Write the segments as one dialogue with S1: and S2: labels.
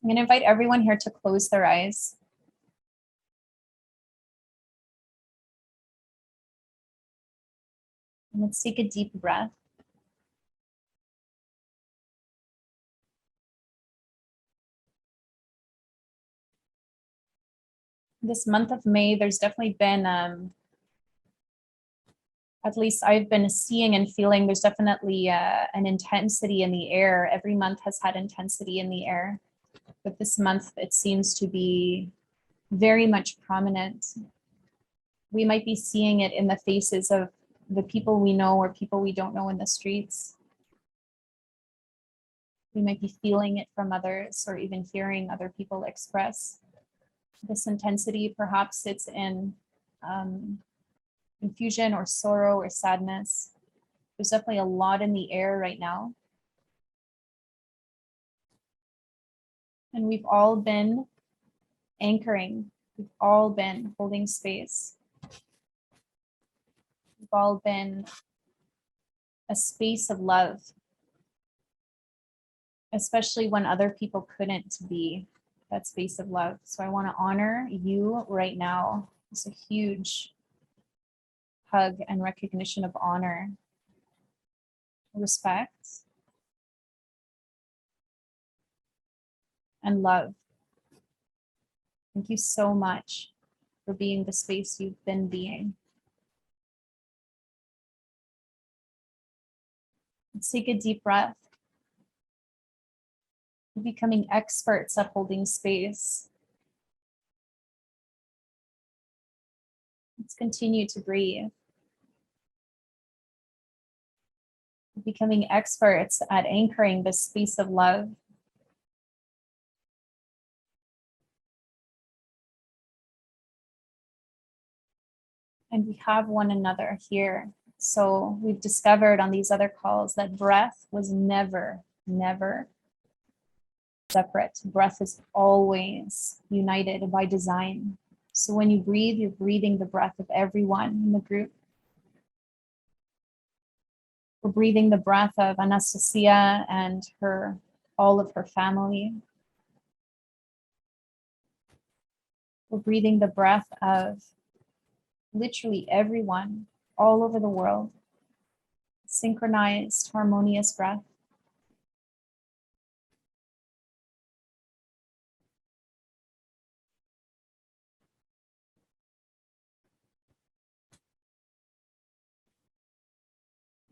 S1: I'm going to invite everyone here to close their eyes. And let's take a deep breath. This month of May, there's definitely been, at least I've been seeing and feeling, there's definitely an intensity in the air. Every month has had intensity in the air, but this month it seems to be very much prominent. We might be seeing it in the faces of the people we know or people we don't know in the streets. We might be feeling it from others or even hearing other people express this intensity. Perhaps it's in confusion or sorrow or sadness. There's definitely a lot in the air right now. And we've all been anchoring. We've all been holding space. We've all been a space of love, especially when other people couldn't be that space of love. So I want to honor you right now. It's a huge hug and recognition of honor, respect, and love. Thank you so much for being the space you've been being. Let's take a deep breath. We're becoming experts at holding space. Let's continue to breathe. We're becoming experts at anchoring this space of love. And we have one another here. So we've discovered on these other calls that breath was never, never separate. Breath is always united by design. So when you breathe, you're breathing the breath of everyone in the group. We're breathing the breath of Anastasia and all of her family. We're breathing the breath of literally everyone all over the world. Synchronized, harmonious breath.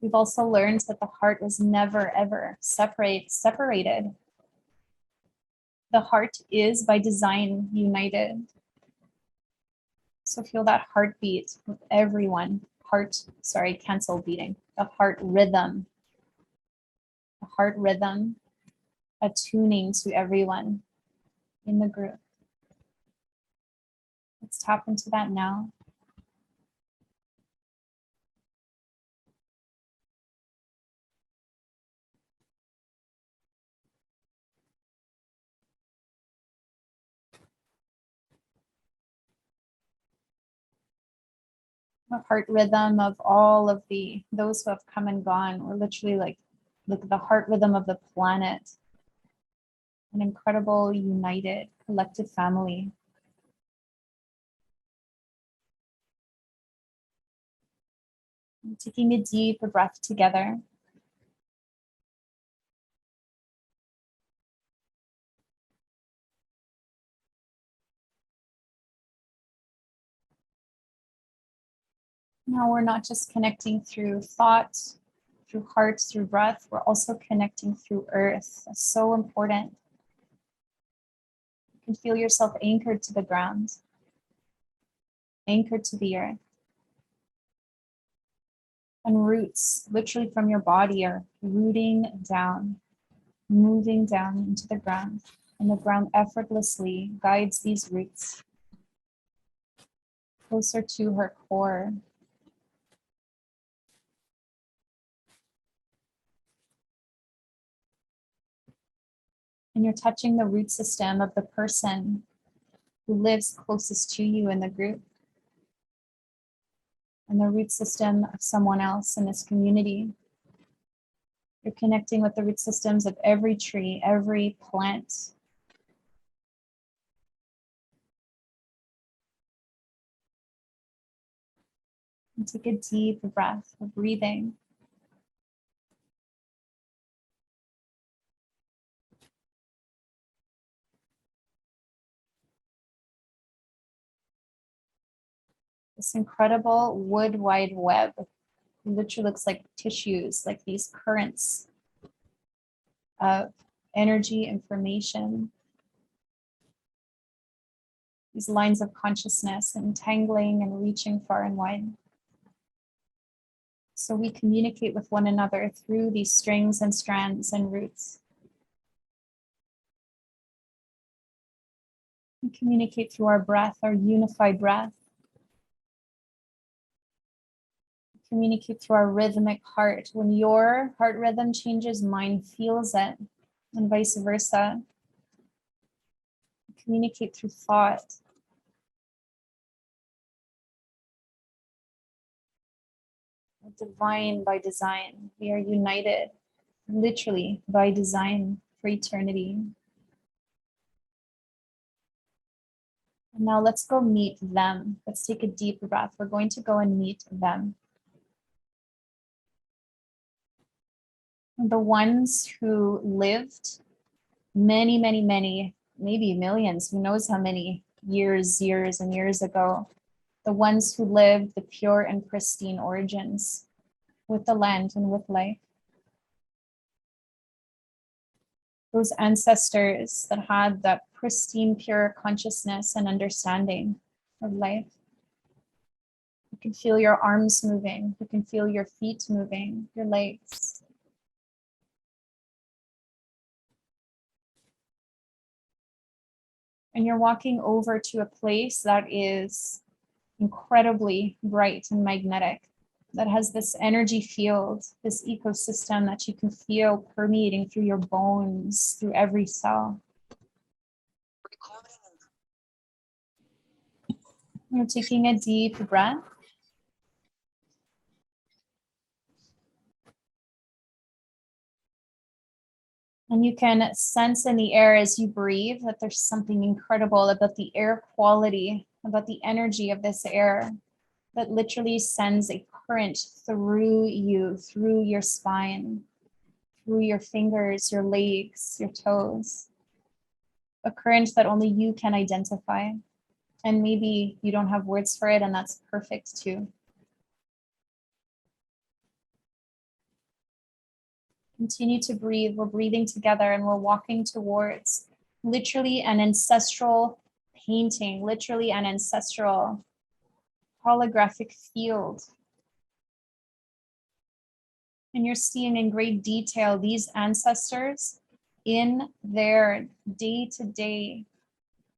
S1: We've also learned that the heart was never, ever separated. The heart is by design united. So feel that heartbeat with everyone. Cancel beating. The heart rhythm. The heart rhythm attuning to everyone in the group. Let's tap into that now. The heart rhythm of all of those who have come and gone. We're literally like the heart rhythm of the planet. An incredible, united, collective family. And taking a deep breath together. Now we're not just connecting through thought, through heart, through breath, we're also connecting through earth. That's so important. You can feel yourself anchored to the ground, anchored to the earth. And roots, literally from your body, are rooting down, moving down into the ground. And the ground effortlessly guides these roots closer to her core. And you're touching the root system of the person who lives closest to you in the group. And the root system of someone else in this community. You're connecting with the root systems of every tree, every plant, And take a deep breath of breathing. This incredible wood wide web. It literally looks like tissues, like these currents of energy, information, these lines of consciousness entangling and reaching far and wide. So we communicate with one another through these strings and strands and roots. We communicate through our breath, our unified breath. We communicate through our rhythmic heart. When your heart rhythm changes, mine feels it, and vice versa. We communicate through thought. Divine by design. We are united, literally by design for eternity. And now let's go meet them. Let's take a deep breath. We're going to go and meet them. The ones who lived many, maybe millions, who knows how many years and years ago. The ones who lived the pure and pristine origins with the land and with life. Those ancestors that had that pristine, pure consciousness and understanding of life. You can feel your arms moving. You can feel your feet moving, your legs. And you're walking over to a place that is incredibly bright and magnetic, that has this energy field, this ecosystem that you can feel permeating through your bones, through every cell. You're taking a deep breath. And you can sense in the air as you breathe that there's something incredible about the air quality, about the energy of this air that literally sends a current through you, through your spine, through your fingers, your legs, your toes. A current that only you can identify. And maybe you don't have words for it, and that's perfect too. Continue to breathe. We're breathing together and we're walking towards literally an ancestral painting, literally an ancestral holographic field. And you're seeing in great detail these ancestors in their day-to-day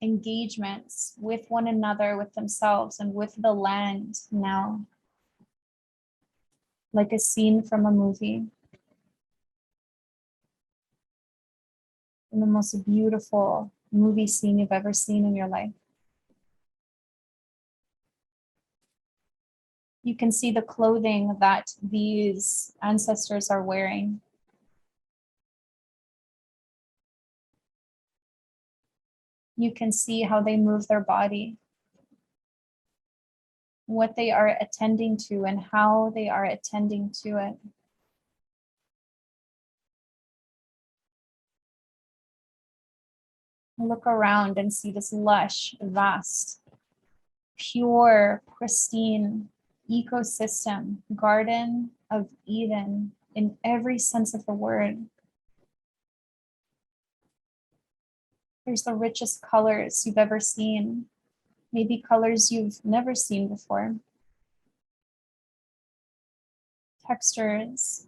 S1: engagements with one another, with themselves, and with the land now. Like a scene from a movie. And the most beautiful movie scene you've ever seen in your life. You can see the clothing that these ancestors are wearing. You can see how they move their body, what they are attending to and how they are attending to it. Look around and see this lush, vast, pure, pristine ecosystem, Garden of Eden in every sense of the word. There's the richest colors you've ever seen, maybe colors you've never seen before. Textures.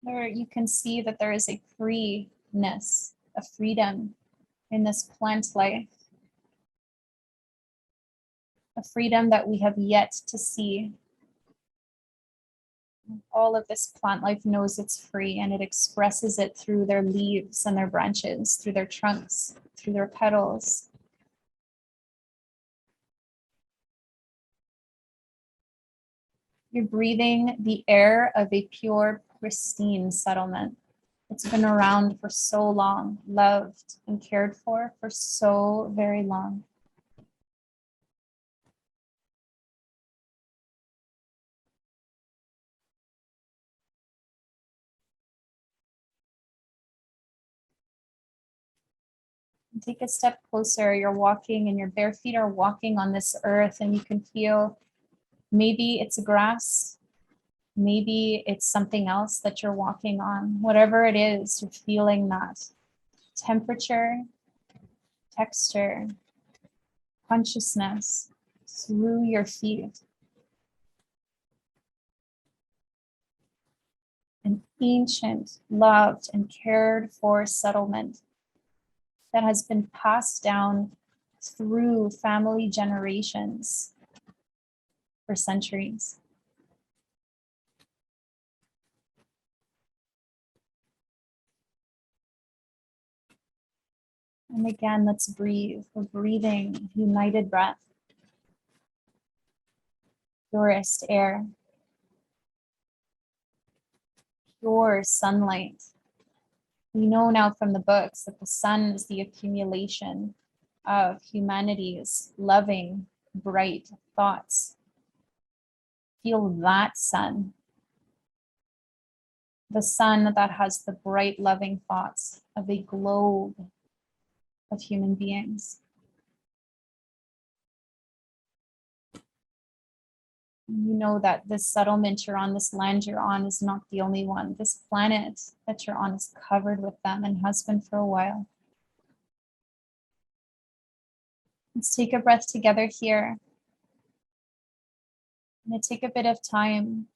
S1: There you can see that there is a freeness, a freedom in this plant life. A freedom that we have yet to see. All of this plant life knows it's free, and it expresses it through their leaves and their branches, through their trunks, through their petals. You're breathing the air of a pure, pristine settlement. It's been around for so long, loved and cared for so very long. And take a step closer. You're walking and your bare feet are walking on this earth, and you can feel maybe it's grass, maybe it's something else that you're walking on. Whatever it is, you're feeling that temperature, texture, consciousness through your feet. An ancient, loved, and cared for settlement that has been passed down through family generations for centuries. And again, let's breathe. We're breathing united breath, purest air, pure sunlight. We know now from the books that the sun is the accumulation of humanity's loving, bright thoughts. Feel that sun. The sun that has the bright, loving thoughts of a globe of human beings. You know that this settlement you're on, this land you're on, is not the only one. This planet that you're on is covered with them and has been for a while. Let's take a breath together here. I'm going to take a bit of time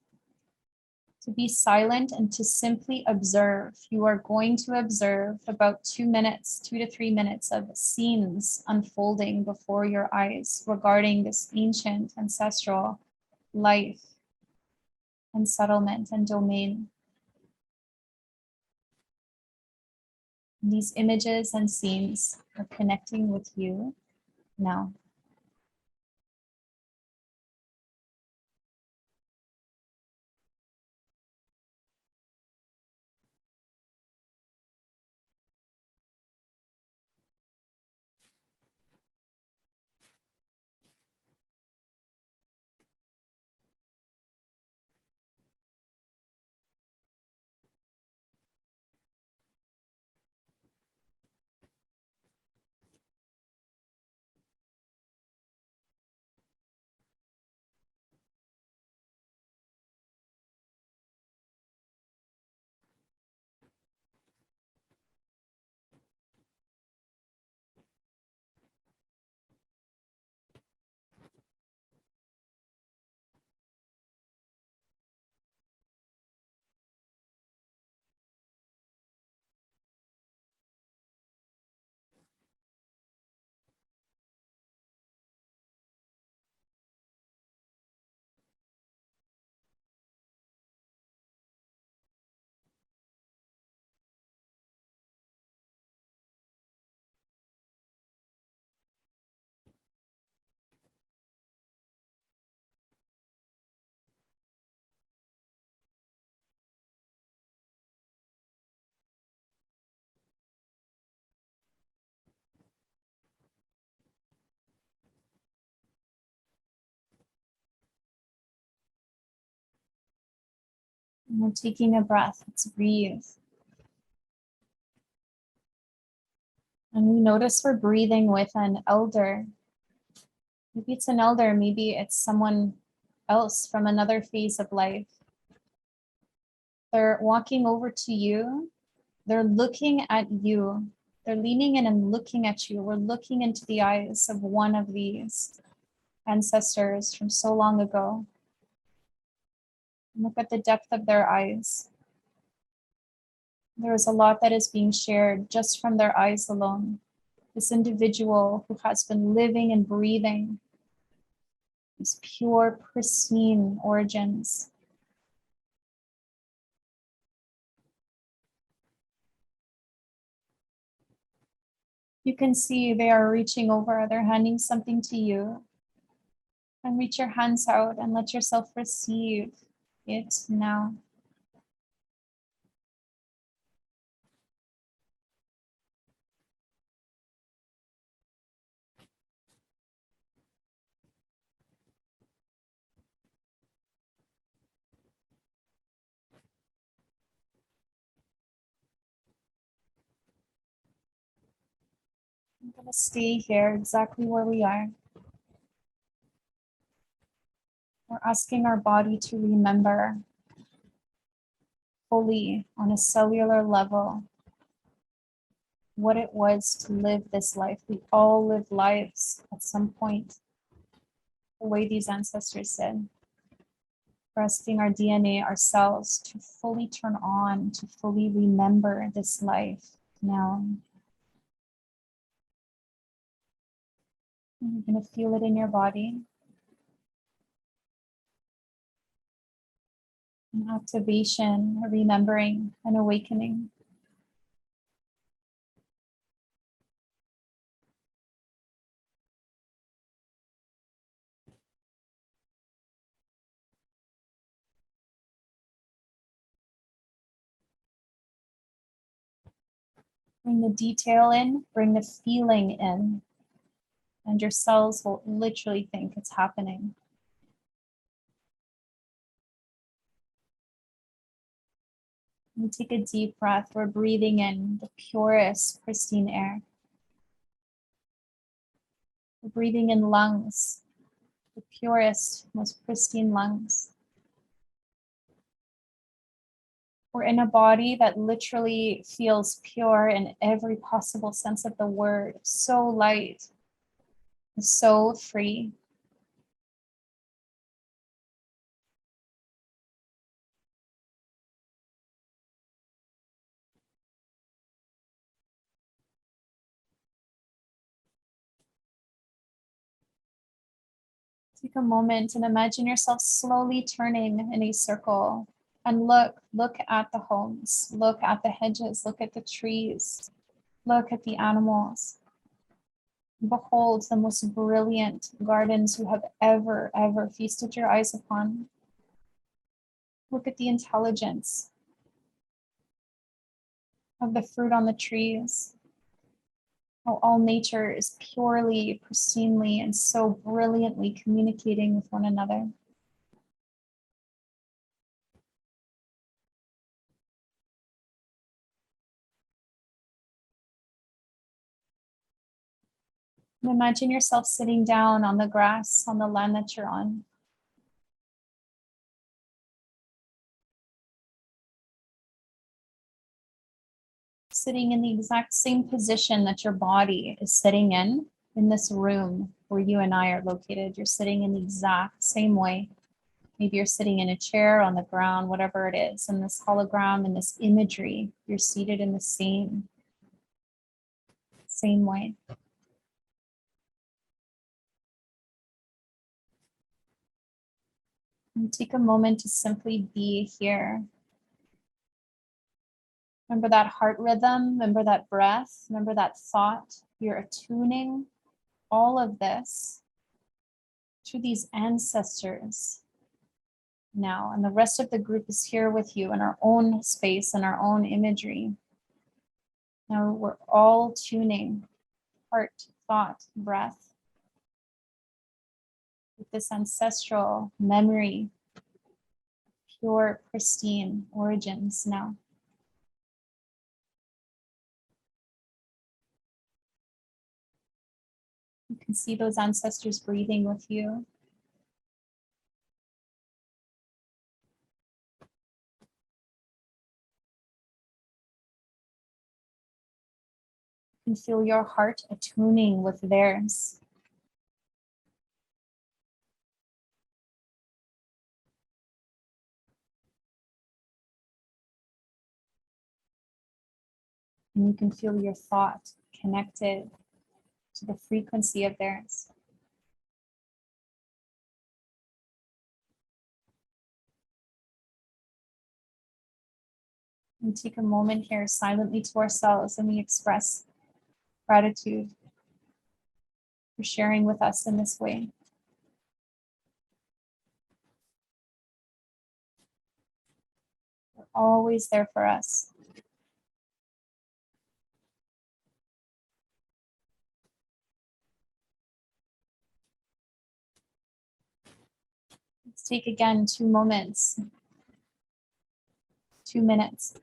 S1: to be silent and to simply observe. You are going to observe about 2 minutes, 2 to 3 minutes of scenes unfolding before your eyes regarding this ancient ancestral life and settlement and domain. These images and scenes are connecting with you now. And we're taking a breath. Let's breathe. And we notice we're breathing with an elder. Maybe it's an elder, maybe it's someone else from another phase of life. They're walking over to you. They're looking at you. They're leaning in and looking at you. We're looking into the eyes of one of these ancestors from so long ago. Look at the depth of their eyes. There is a lot that is being shared just from their eyes alone. This individual who has been living and breathing these pure, pristine origins. You can see they are reaching over, they're handing something to you. And reach your hands out and let yourself receive it now. going to stay here exactly where we are. We're asking our body to remember fully on a cellular level what it was to live this life. We all live lives at some point, the way these ancestors did. We're asking our DNA, our cells, to fully turn on, to fully remember this life now. And you're going to feel it in your body. An activation, a remembering, an awakening. Bring the detail in, bring the feeling in, and your cells will literally think it's happening. And take a deep breath. We're breathing in the purest, pristine air. We're breathing in lungs, the purest, most pristine lungs. We're in a body that literally feels pure in every possible sense of the word, so light, so free. Take a moment and imagine yourself slowly turning in a circle and look at the homes, look at the hedges, look at the trees, look at the animals. Behold the most brilliant gardens you have ever feasted your eyes upon. Look at the intelligence of the fruit on the trees. How all nature is purely, pristinely, and so brilliantly communicating with one another. And imagine yourself sitting down on the grass on the land that you're on. Sitting in the exact same position that your body is sitting in this room where you and I are located. You're sitting in the exact same way. Maybe you're sitting in a chair, on the ground, whatever it is. In this hologram, in this imagery, you're seated in the same way. And take a moment to simply be here. Remember that heart rhythm, remember that breath, remember that thought. You're attuning all of this to these ancestors now. And the rest of the group is here with you in our own space and our own imagery. Now we're all tuning heart, thought, breath with this ancestral memory, pure, pristine origins now. You can see those ancestors breathing with you. You can feel your heart attuning with theirs. And you can feel your thought connected to the frequency of theirs. And take a moment here silently to ourselves and we express gratitude for sharing with us in this way. They're always there for us. Let's take again 2 moments, 2 minutes,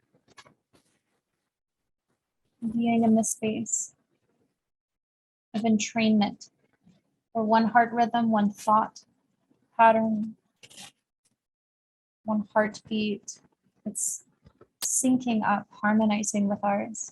S1: being in this space. of entrainment, or one heart rhythm, one thought pattern, one heartbeat. It's syncing up, harmonizing with ours.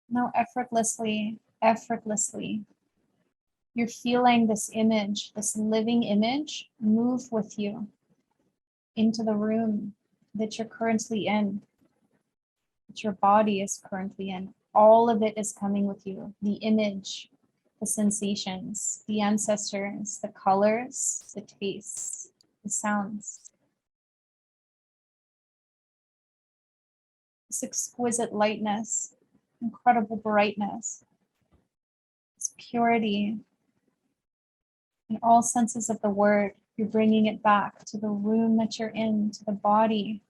S1: Now effortlessly, you're feeling this image, this living image, move with you into the room that you're currently in, that your body is currently in. All of it is coming with you. The image, the sensations, the ancestors, the colors, the tastes, the sounds. This exquisite lightness, incredible brightness, this purity, in all senses of the word. You're bringing it back to the room that you're in, to the body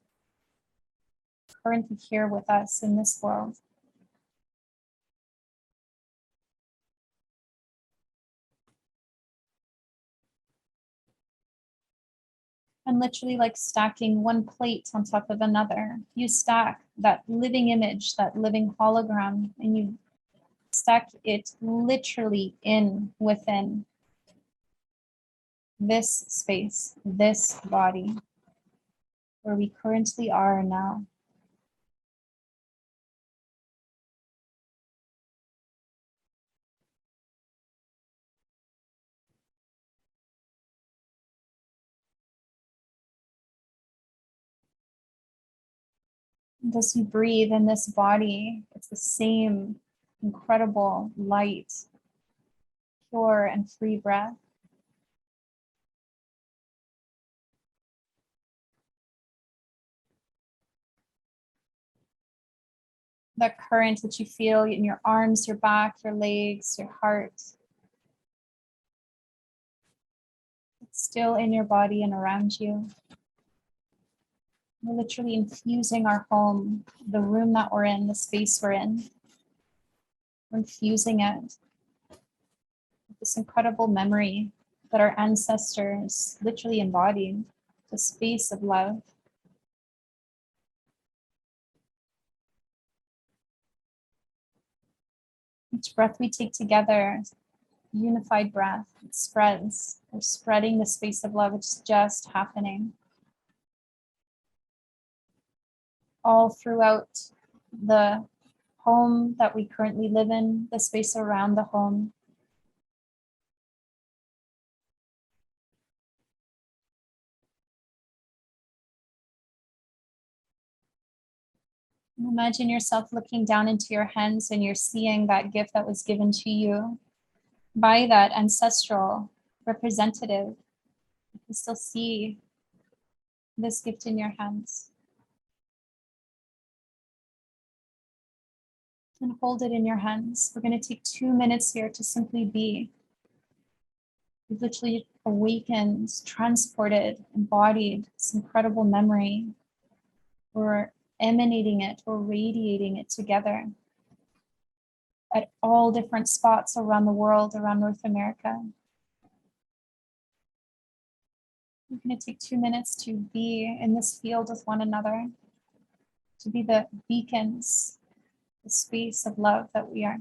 S1: currently here with us in this world. And literally like stacking one plate on top of another. You stack that living image, that living hologram, and you stack it literally in within this space, this body, where we currently are now. And as you breathe in this body, it's the same incredible light, pure and free breath. That current that you feel in your arms, your back, your legs, your heart. It's still in your body and around you. We're literally infusing our home, the room that we're in, the space we're in. We're infusing it with this incredible memory that our ancestors literally embodied, the space of love. Each breath we take together, unified breath, it spreads. We're spreading the space of love. It's just happening all throughout the home that we currently live in, the space around the home. Imagine yourself looking down into your hands and you're seeing that gift that was given to you by that ancestral representative. You can still see this gift in your hands. And hold it in your hands. We're going to take 2 minutes here to simply be. We've literally awakened, transported, embodied this incredible memory. We're emanating it, we're radiating it together at all different spots around the world, around North America. We're going to take 2 minutes to be in this field with one another, to be the beacons, the space of love that we are.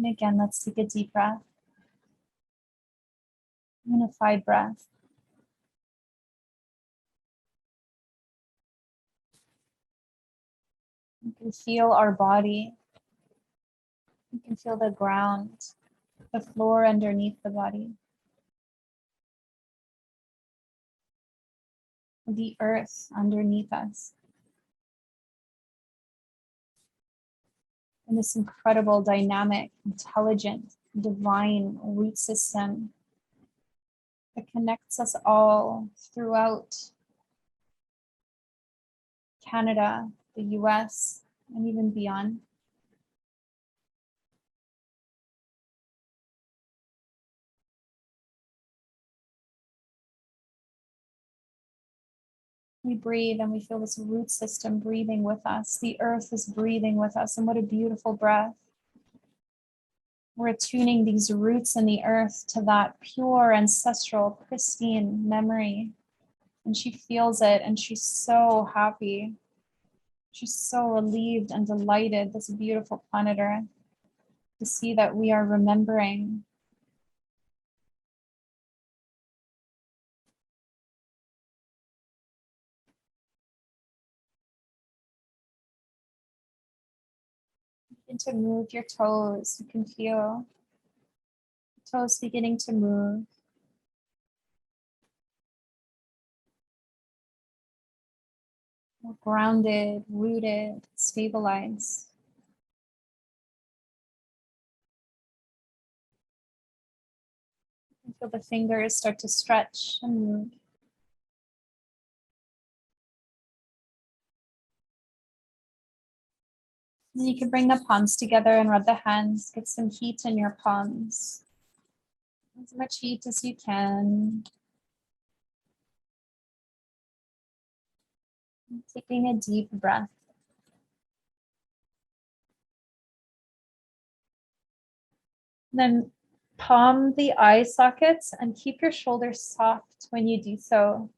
S1: And again, let's take a deep breath. Unified breath. You can feel our body. You can feel the ground, the floor underneath the body, the earth underneath us. And this incredible, dynamic, intelligent, divine root system that connects us all throughout Canada, the US, and even beyond. We breathe and we feel this root system breathing with us. The earth is breathing with us, and what a beautiful breath. We're attuning these roots in the earth to that pure, ancestral, pristine memory. And she feels it, and she's so happy. She's so relieved and delighted, this beautiful planet Earth, to see that we are remembering. Begin to move your toes. You can feel the toes beginning to move. More grounded, rooted, stabilized. You feel the fingers start to stretch and move. And you can bring the palms together and rub the hands. Get some heat in your palms. As much heat as you can. Taking a deep breath. Then palm the eye sockets and keep your shoulders soft when you do so.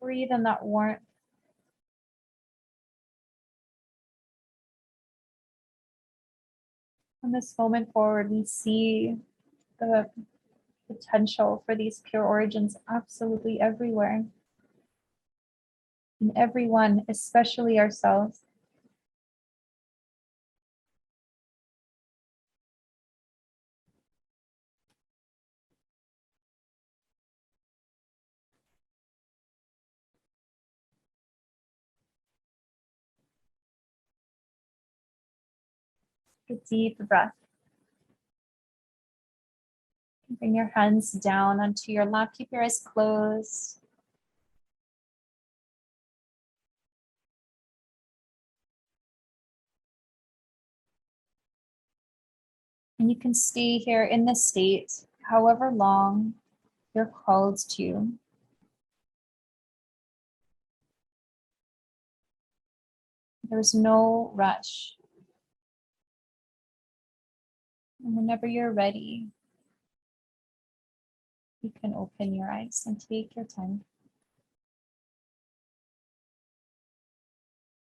S1: Breathe in that warmth. From this moment forward, we see the potential for these pure origins absolutely everywhere. In everyone, especially ourselves. A deep breath. Bring your hands down onto your lap. Keep your eyes closed. And you can stay here in this state however long you're called to. There's no rush. And whenever you're ready, you can open your eyes and take your time.